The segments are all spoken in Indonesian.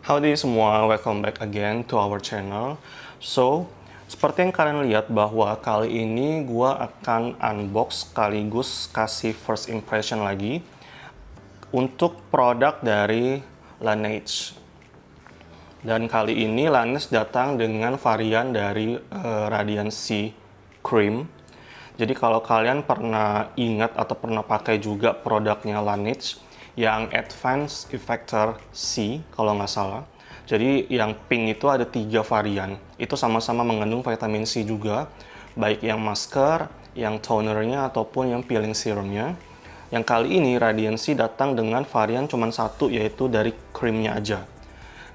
Howdy semua, welcome back again to our channel. So, seperti yang kalian lihat bahwa kali ini gua akan unbox sekaligus kasih first impression lagi untuk produk dari Laneige. Dan kali ini Laneige datang dengan varian dari Radiance Cream. Jadi kalau kalian pernah ingat atau pernah pakai juga produknya Laneige yang Advanced Effector C kalau nggak salah. Jadi yang pink itu ada 3 varian. Itu sama-sama mengandung vitamin C juga, baik yang masker, yang tonernya ataupun yang peeling serumnya. Yang kali ini Radiance datang dengan varian cuma satu, yaitu dari krimnya aja.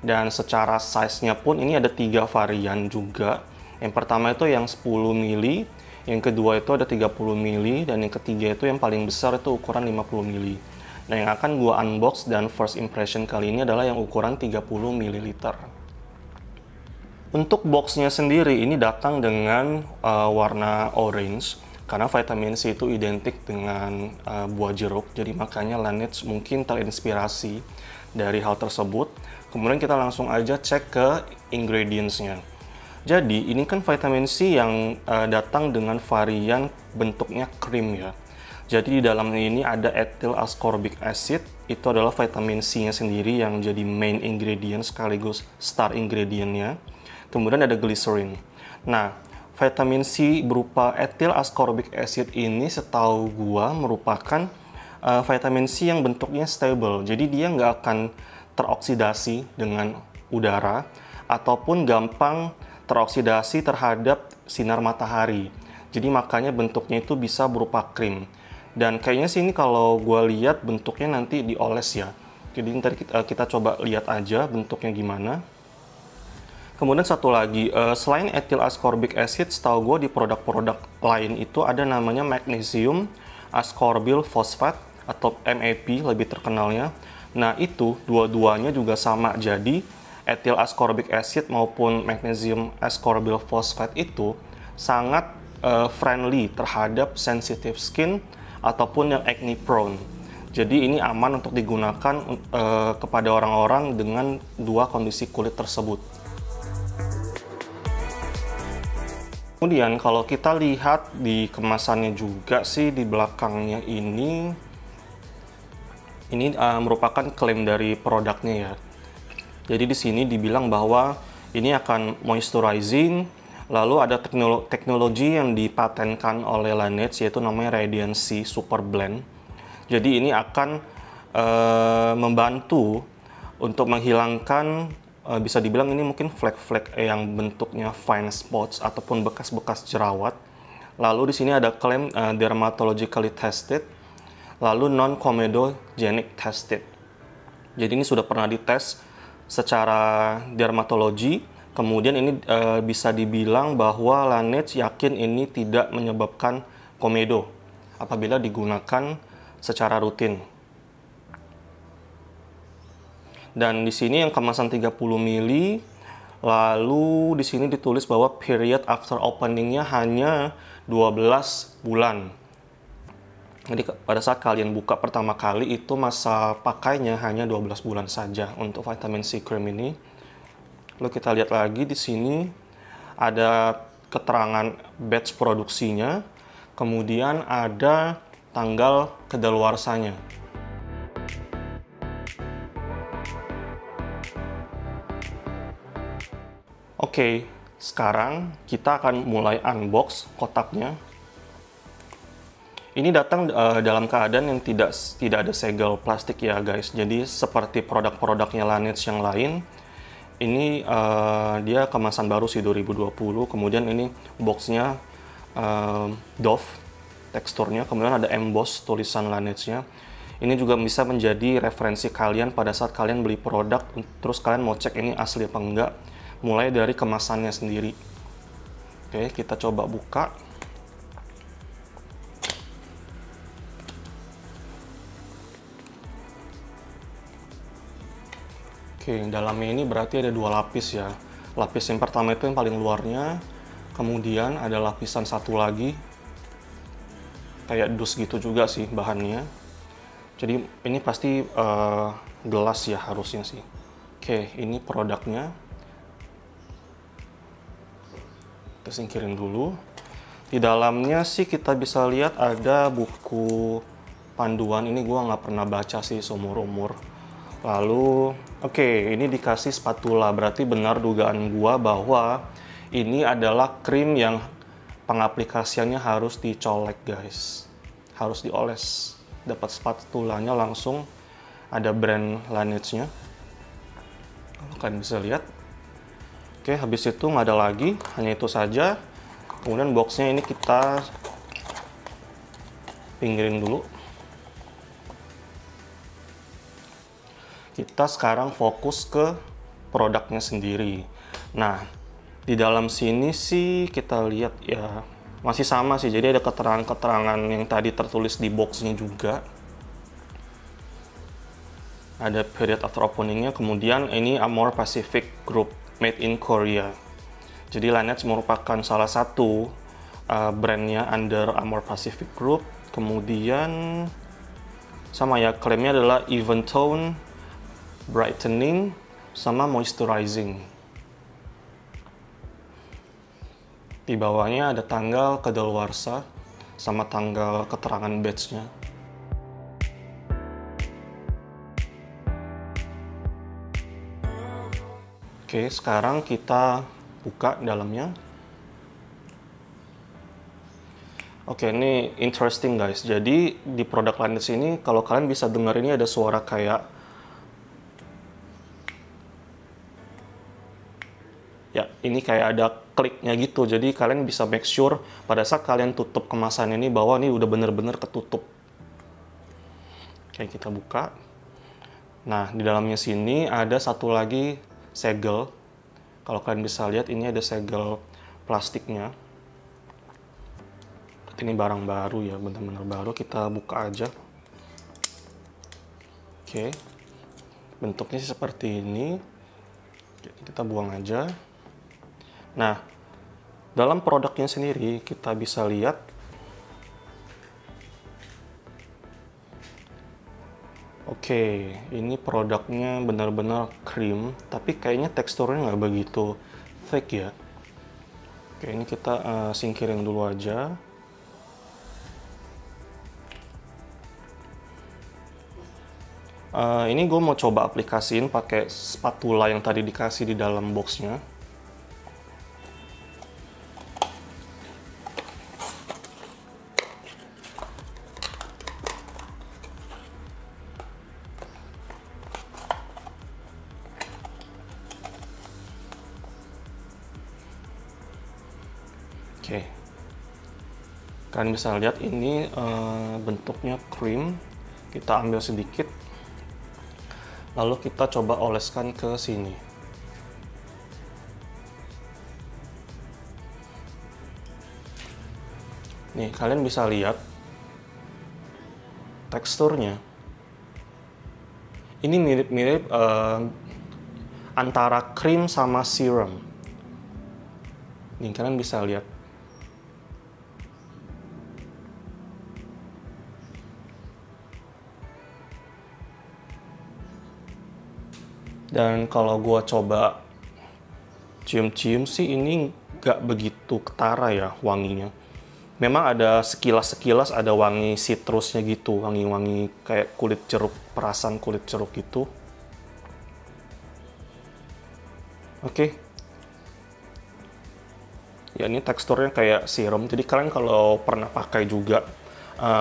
Dan secara size-nya pun ini ada 3 varian juga. Yang pertama itu yang 10 ml, yang kedua itu ada 30 ml, dan yang ketiga itu yang paling besar itu ukuran 50 ml. Nah, yang akan gua unbox dan first impression kali ini adalah yang ukuran 30 ml. Untuk boxnya sendiri ini datang dengan warna orange, karena vitamin C itu identik dengan buah jeruk, jadi makanya Laneige mungkin terinspirasi dari hal tersebut. Kemudian kita langsung aja cek ke ingredients-nya. Jadi ini kan vitamin C yang datang dengan varian bentuknya krim ya. Jadi di dalamnya ini ada ethyl ascorbic acid, itu adalah vitamin C-nya sendiri yang jadi main ingredient sekaligus star ingredient-nya. Kemudian ada glycerin. Nah, vitamin C berupa ethyl ascorbic acid ini setahu gua merupakan vitamin C yang bentuknya stable. Jadi dia nggak akan teroksidasi dengan udara ataupun gampang teroksidasi terhadap sinar matahari. Jadi makanya bentuknya itu bisa berupa krim. Dan kayaknya sih ini kalau gue lihat bentuknya nanti dioles ya. Jadi ntar kita coba lihat aja bentuknya gimana. Kemudian satu lagi, selain ethyl ascorbic acid, setahu gue di produk-produk lain itu ada namanya magnesium ascorbyl phosphate atau MAP lebih terkenalnya. Nah itu dua-duanya juga sama, jadi ethyl ascorbic acid maupun magnesium ascorbyl phosphate itu sangat friendly terhadap sensitive skin ataupun yang acne prone. Jadi ini aman untuk digunakan kepada orang-orang dengan dua kondisi kulit tersebut. Kemudian kalau kita lihat di kemasannya juga sih di belakangnya ini merupakan klaim dari produknya ya. Jadi di sini dibilang bahwa ini akan moisturizing, lalu ada teknologi yang dipatenkan oleh Laneige yaitu namanya Radiance Super Blend. Jadi ini akan membantu untuk menghilangkan bisa dibilang ini mungkin flek-flek yang bentuknya fine spots ataupun bekas-bekas jerawat. Lalu di sini ada klaim dermatologically tested, lalu non-comedogenic tested. Jadi ini sudah pernah dites secara dermatologi, kemudian ini bisa dibilang bahwa Laneige yakin ini tidak menyebabkan komedo apabila digunakan secara rutin. Dan di sini yang kemasan 30 ml, lalu di sini ditulis bahwa period after openingnya hanya 12 bulan. Jadi pada saat kalian buka pertama kali itu masa pakainya hanya 12 bulan saja untuk vitamin C cream ini. Lalu kita lihat lagi di sini ada keterangan batch produksinya, kemudian ada tanggal kedaluarsanya. Oke, sekarang kita akan mulai unbox kotaknya. Ini datang dalam keadaan yang tidak ada segel plastik ya guys. Jadi seperti produk-produknya Laneige yang lain, ini dia kemasan baru sih 2020. Kemudian ini boxnya doff teksturnya, kemudian ada emboss tulisan Laneige-nya. Ini juga bisa menjadi referensi kalian pada saat kalian beli produk, terus kalian mau cek ini asli apa enggak, mulai dari kemasannya sendiri. Oke, kita coba buka. Oke, dalamnya ini berarti ada 2 lapis ya. Lapis yang pertama itu yang paling luarnya, kemudian ada lapisan satu lagi, kayak dus gitu juga sih bahannya. Jadi ini pasti gelas ya harusnya sih. Oke, ini produknya. Kita singkirin dulu. Di dalamnya sih kita bisa lihat ada buku panduan. Ini gua nggak pernah baca sih seumur-umur. Lalu, oke, ini dikasih spatula. Berarti benar dugaan gua bahwa ini adalah krim yang pengaplikasiannya harus dicolek, guys. Harus dioles. Dapat spatulanya langsung. Ada brand Laneige-nya. Kalian bisa lihat. Oke, habis itu nggak ada lagi. Hanya itu saja. Kemudian boxnya ini kita pinggirin dulu. Kita sekarang fokus ke produknya sendiri. Nah, di dalam sini sih kita lihat ya masih sama sih. Jadi ada keterangan-keterangan yang tadi tertulis di boxnya juga. Ada period after openingnya, kemudian ini Amore Pacific Group made in Korea. Jadi Laneige merupakan salah satu brandnya under Amore Pacific Group. Kemudian sama ya, klaimnya adalah even tone, brightening, sama moisturizing. Di bawahnya ada tanggal kadaluarsa sama tanggal keterangan batch-nya. Oke, sekarang kita buka dalamnya. Oke, ini interesting guys. Jadi di produk Laneige ini, kalau kalian bisa dengar, ini ada suara kayak ya, ini kayak ada kliknya gitu. Jadi kalian bisa make sure pada saat kalian tutup kemasan ini bahwa ini udah bener-bener ketutup. Oke, kita buka. Nah, di dalamnya sini ada satu lagi segel. Kalau kalian bisa lihat, ini ada segel plastiknya. Ini barang baru ya, benar-benar baru. Kita buka aja. Oke, bentuknya seperti ini. Kita buang aja. Nah, dalam produknya sendiri kita bisa lihat oke, ini produknya benar-benar krim, tapi kayaknya teksturnya nggak begitu thick ya. Oke, ini kita singkirin dulu aja. Ini gue mau coba aplikasiin pakai spatula yang tadi dikasih di dalam boxnya. Oke, kalian bisa lihat ini bentuknya krim. Kita ambil sedikit, lalu kita coba oleskan ke sini. Nih, kalian bisa lihat teksturnya. Ini mirip-mirip antara krim sama serum. Nih, kalian bisa lihat. Dan kalau gua coba cium-cium sih ini nggak begitu ketara ya wanginya. Memang ada sekilas-sekilas ada wangi citrusnya gitu, wangi-wangi kayak kulit jeruk, perasan kulit jeruk gitu. Oke. Ya, ini teksturnya kayak serum. Jadi kalian kalau pernah pakai juga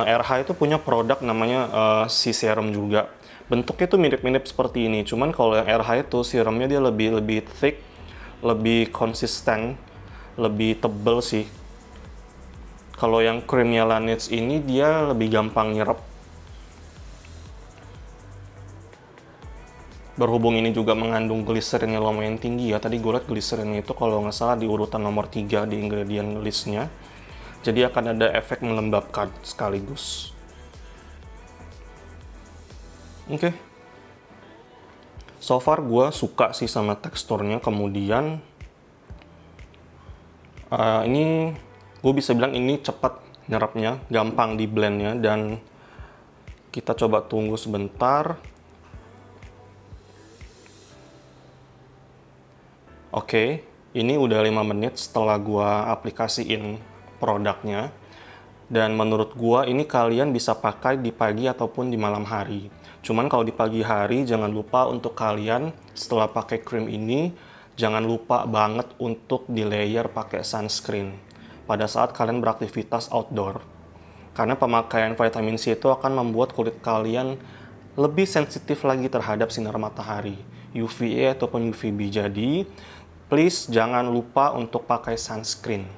RH itu punya produk namanya si serum juga. Bentuknya tuh mirip-mirip seperti ini. Cuman kalau yang RH itu serumnya dia lebih thick, lebih konsisten, lebih tebel sih. Kalau yang krimnya Laneige ini dia lebih gampang nyerap. Berhubung ini juga mengandung glycerin yang lumayan tinggi ya. Tadi gue lihat glycerinnya itu kalau nggak salah di urutan nomor 3 di ingredient listnya. Jadi akan ada efek melembabkan sekaligus. Oke. So far gue suka sih sama teksturnya. Kemudian ini gue bisa bilang ini cepat nyerapnya, gampang di blendnya, dan kita coba tunggu sebentar. Oke, ini udah 5 menit setelah gua aplikasiin produknya. Dan menurut gua ini kalian bisa pakai di pagi ataupun di malam hari. Cuman kalau di pagi hari jangan lupa untuk kalian setelah pakai krim ini jangan lupa banget untuk di layer pakai sunscreen pada saat kalian beraktivitas outdoor. Karena pemakaian vitamin C itu akan membuat kulit kalian lebih sensitif lagi terhadap sinar matahari, UVA ataupun UVB. Jadi, please jangan lupa untuk pakai sunscreen.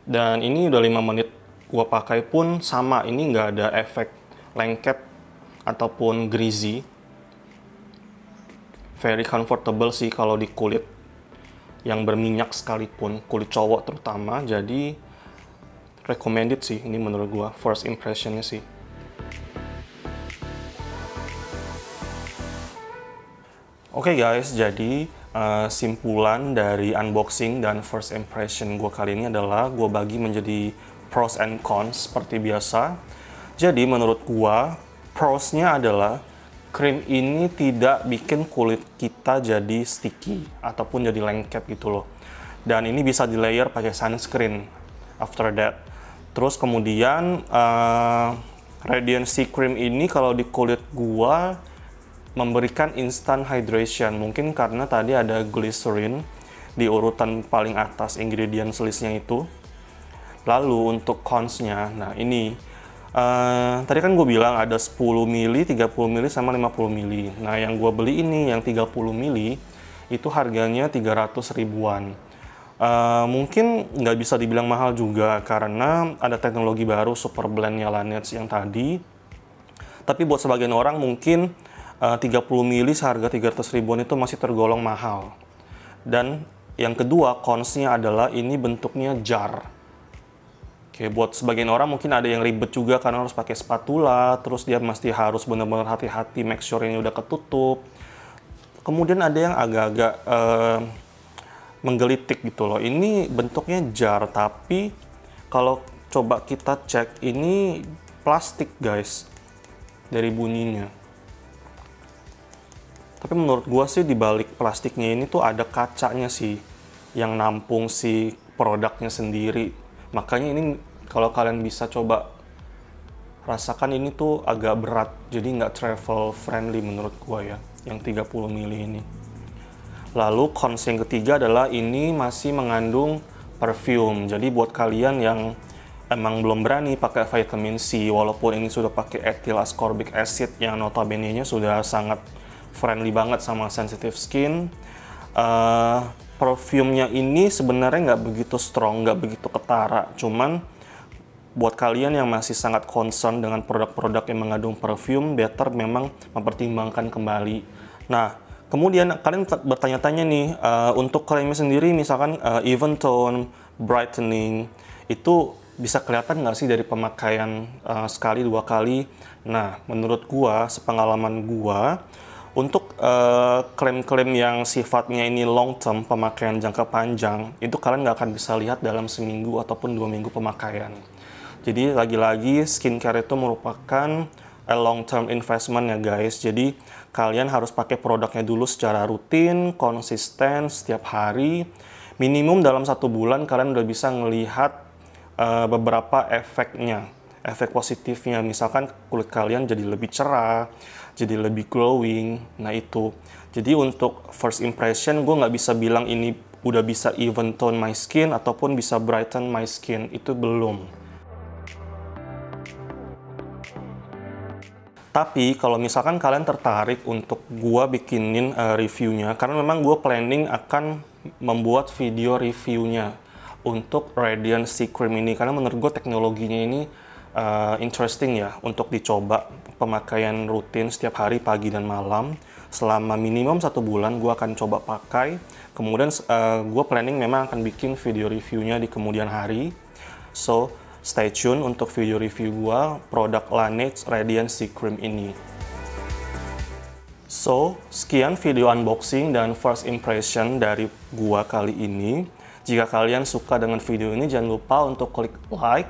Dan ini udah 5 menit gua pakai pun sama, ini nggak ada efek lengket ataupun greasy. Very comfortable sih kalau di kulit yang berminyak sekalipun, kulit cowok terutama. Jadi recommended sih ini menurut gua, first impressionnya sih. Oke guys, jadi simpulan dari unboxing dan first impression gua kali ini adalah gua bagi menjadi pros and cons seperti biasa. Jadi menurut gua prosnya adalah krim ini tidak bikin kulit kita jadi sticky ataupun jadi lengket gitu loh. Dan ini bisa di layer pakai sunscreen after that. Terus kemudian Radiant C Cream ini kalau di kulit gua memberikan instant hydration. Mungkin karena tadi ada glycerin di urutan paling atas ingredient listnya itu. Lalu untuk cons-nya, nah ini tadi kan gue bilang ada 10 mili, 30 mili, sama 50 mili. Nah yang gue beli ini yang 30 mili itu harganya 300 ribuan. Mungkin nggak bisa dibilang mahal juga karena ada teknologi baru super blendnya Laneige yang tadi. Tapi buat sebagian orang mungkin 30 mili seharga 300 ribuan itu masih tergolong mahal. Dan yang kedua cons-nya adalah ini bentuknya jar. Oke, buat sebagian orang mungkin ada yang ribet juga karena harus pakai spatula, terus dia mesti harus benar-benar hati-hati make sure ini udah ketutup. Kemudian ada yang agak-agak menggelitik gitu loh. Ini bentuknya jar, tapi kalau coba kita cek ini plastik guys dari bunyinya. Tapi menurut gua sih di balik plastiknya ini tuh ada kacanya sih yang nampung si produknya sendiri. Makanya ini kalau kalian bisa coba rasakan ini tuh agak berat, jadi nggak travel friendly menurut gua ya, yang 30 mili ini. Lalu cons yang ketiga adalah ini masih mengandung parfum. Jadi buat kalian yang emang belum berani pakai vitamin C, walaupun ini sudah pakai ethyl ascorbic acid yang notabene-nya sudah sangat friendly banget sama sensitive skin, parfumnya ini sebenarnya nggak begitu strong, nggak begitu ketara. Cuman buat kalian yang masih sangat concern dengan produk-produk yang mengandung parfum, better memang mempertimbangkan kembali. Nah, kemudian kalian bertanya-tanya nih, untuk krimnya sendiri misalkan even tone, brightening, itu bisa kelihatan nggak sih dari pemakaian sekali, 2 kali? Nah, menurut gua, sepengalaman gua, untuk klaim-klaim yang sifatnya ini long term, pemakaian jangka panjang, itu kalian nggak akan bisa lihat dalam seminggu ataupun 2 minggu pemakaian. Jadi lagi-lagi skincare itu merupakan a long term investment ya guys. Jadi kalian harus pakai produknya dulu secara rutin, konsisten, setiap hari. Minimum dalam 1 bulan kalian udah bisa ngelihat beberapa efeknya, efek positifnya. Misalkan kulit kalian jadi lebih cerah, jadi lebih glowing. Nah itu. Jadi untuk first impression gue nggak bisa bilang ini udah bisa even tone my skin ataupun bisa brighten my skin. Itu belum. Tapi kalau misalkan kalian tertarik untuk gua bikinin reviewnya, karena memang gua planning akan membuat video reviewnya untuk Radiant C Cream ini, karena menurut gua teknologinya ini interesting ya untuk dicoba pemakaian rutin setiap hari pagi dan malam selama minimum 1 bulan. Gua akan coba pakai, kemudian gua planning memang akan bikin video reviewnya di kemudian hari. So stay tune untuk video review gua produk Laneige Radiant C Cream ini. So, sekian video unboxing dan first impression dari gua kali ini. Jika kalian suka dengan video ini, jangan lupa untuk klik like,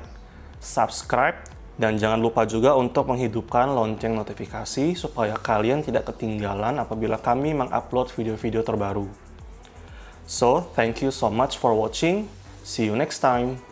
subscribe, Dan jangan lupa juga untuk menghidupkan lonceng notifikasi supaya kalian tidak ketinggalan apabila kami mengupload video-video terbaru. So, thank you so much for watching. See you next time.